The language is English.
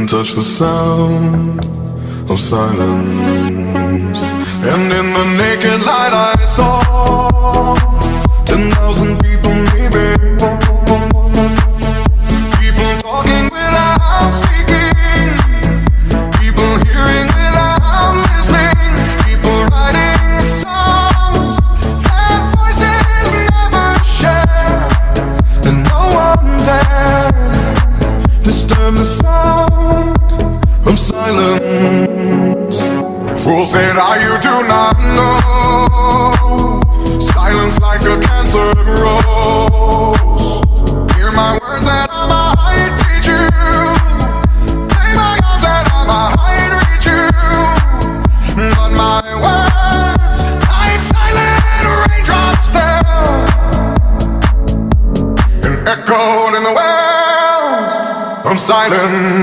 can touch the sound of silence. And in the naked light I saw 10,000 people maybe. People talking without speaking, people hearing without listening, people writing songs that voices never share. And no one dared disturb the sound of silence. Fools say that you do not know. Silence like a cancer grows. Hear my words and I might teach you. Play my arms and I might reach you. But my words, like silent raindrops, fell and echoed in the wells of silence.